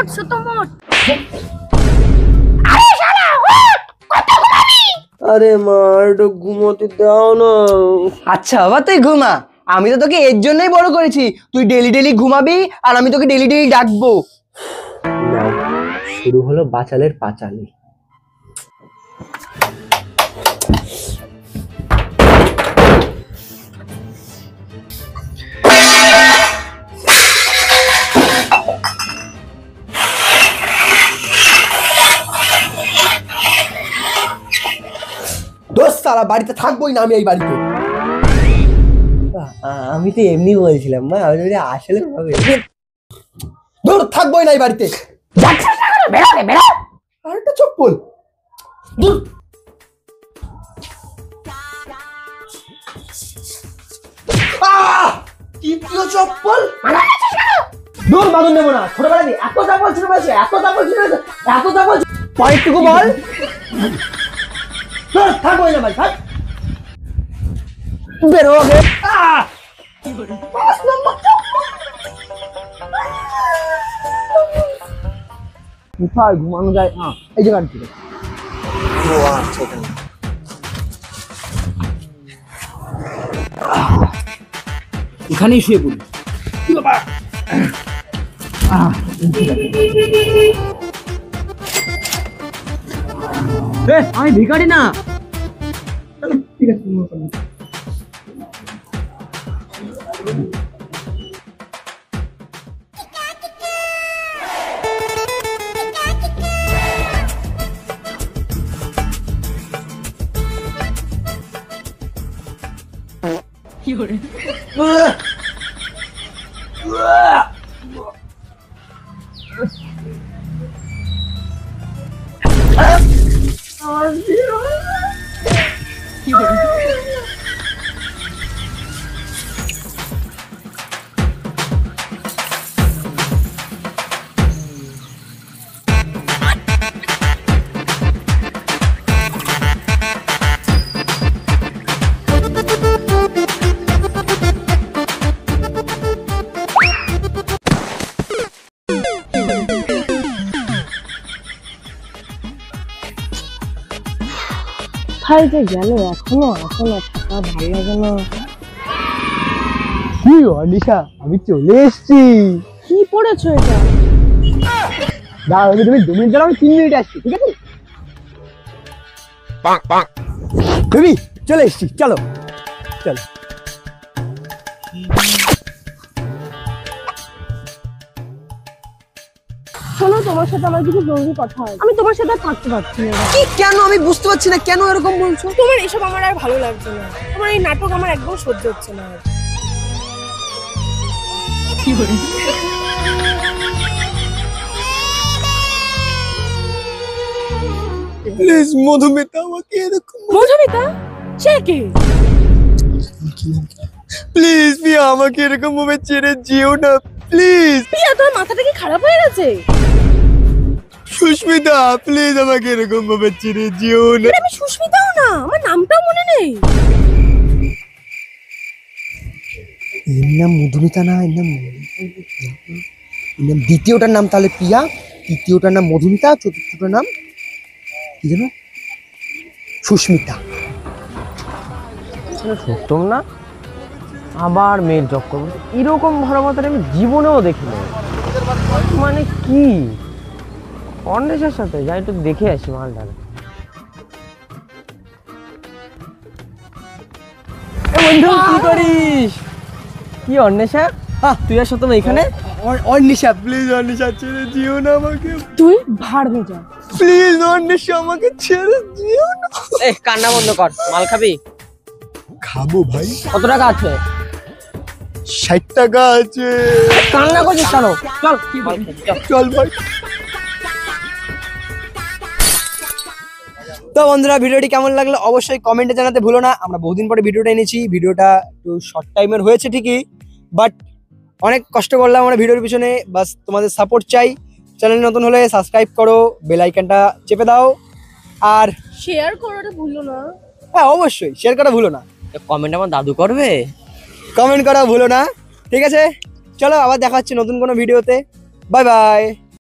মোট সুতো মোট। আরে মা একটু ঘুমোতে দাও না। আচ্ছা বাবা তুই ঘুমা, আমি তো তোকে এর জন্যই বড় করেছি, তুই ডেলি ডেলি ঘুমাবি আর আমি তোকে ডেলি ডেলি ডাকবো। শুরু হলো বাচালের পাঁচালি। দোস্ত সারা বাড়িতে থাকবোই না আমি এই বাড়িতে। আমি তো এমনি বলছিলাম মা, আমি আসলে ভাবে দূর থাকবোই না এই বাড়িতে। আর একটা চপ্পল দূর। তৃতীয় চপ্পল দূর, বাদন নেবো না। ছোটবেলা দিয়ে এত চপ্পল ছিল, এত চপ্পল ছিল, এত চপ্পল পরেরটুকু বল। থাকবোই না ভাই, থাক বেরো আগে। কোথায় ঘুমানো যায়? এই জায়গা থেকে। এখানেই শুয়ে পড়ি। আমি ভিখারি না। ঠিক আছে কোথায় যে গেল, এখনো আসে না, থাকা ভালো লাগে না। কি অনিশা, আমি চলে এসছি। কি পড়েছো এটা? দাঁড়াও, তুমি 2 মিনিট দাঁড়াও, আমি 3 মিনিট আসছি, ঠিক আছে? বেবি চলে এসছি, চলো চলো। শোনো, তোমার সাথে আমার কিছু জরুরি কথা আছে। আমি তোমার সাথে থাকতে পারছি না। কি কেন? আমি বুঝতে পারছি না কেন এরকম বলছো। তোমার এসব আমার আর ভালো লাগছে না। তোমার এই নাটক আমার একদম সহ্য হচ্ছে না। প্লিজ মধুমিতা, আমাকে এরকম। মধুমিতা? সে কে? প্লিজ পিয়া, আমাকে এরকম ভাবে ছেড়ে যেও না প্লিজ। পিয়া, তোর মাথাটা কি খারাপ হয়ে গেছে? সুস্মিতা প্লিজ, আমাকে এরকম ভাবে ছেড়ে যেও না। আমি সুস্মিতাও না, আমার নামটাও মনে নেই। এর নাম মধুমিতা না, এর নাম দ্বিতীয়টার নাম তাহলে পিয়া, তৃতীয়টার নাম মধুমিতা, চতুর্থটার নাম কি যেন সুস্মিতা। সত্যম না আবার মেয়ের চক্কর, এরকম ভালোবাসাটা আমি জীবনেও দেখিনি। মানে কি অন্বেষের সাথে যাই, একটু দেখে আসি মালটা। বন্ধু কি করিস? কি অন্বেষা, তুই আর সত্যম এখানে? অর্নিশা প্লিজ, অর্নিশা ছেড়ে যেও না আমাকে। তুই ভাড় যা প্লিজ অর্নিশা, আমাকে ছেড়ে যেও না। কান্না বন্ধ কর, মাল খাবি? খাবো ভাই। কত টাকা আছে? 60 টাকা আছে। কান্না করছিস কেন? চল চল ভাই। তো বন্ধুরা, ভিডিওটি কেমন লাগলো অবশ্যই কমেন্টে জানাতে ভুলো না। আমরা বহুদিন পরে ভিডিওটা এনেছি, ভিডিওটা একটু শর্ট টাইমের হয়েছে ঠিকই, বাট অনেক কষ্ট করলাম আমরা ভিডিওর পিছনে। বাস তোমাদের সাপোর্ট চাই। চ্যানেল নতুন হলে সাবস্ক্রাইব করো, বেল আইকনটা চেপে দাও, আর শেয়ার করাটা ভুলো না। হ্যাঁ অবশ্যই শেয়ার করা ভুলো না। কমেন্ট আমার দাদু করবে, কমেন্ট করা ভুলো না, ঠিক আছে? চলো আবার দেখা হচ্ছে নতুন কোনো ভিডিওতে। Bye bye.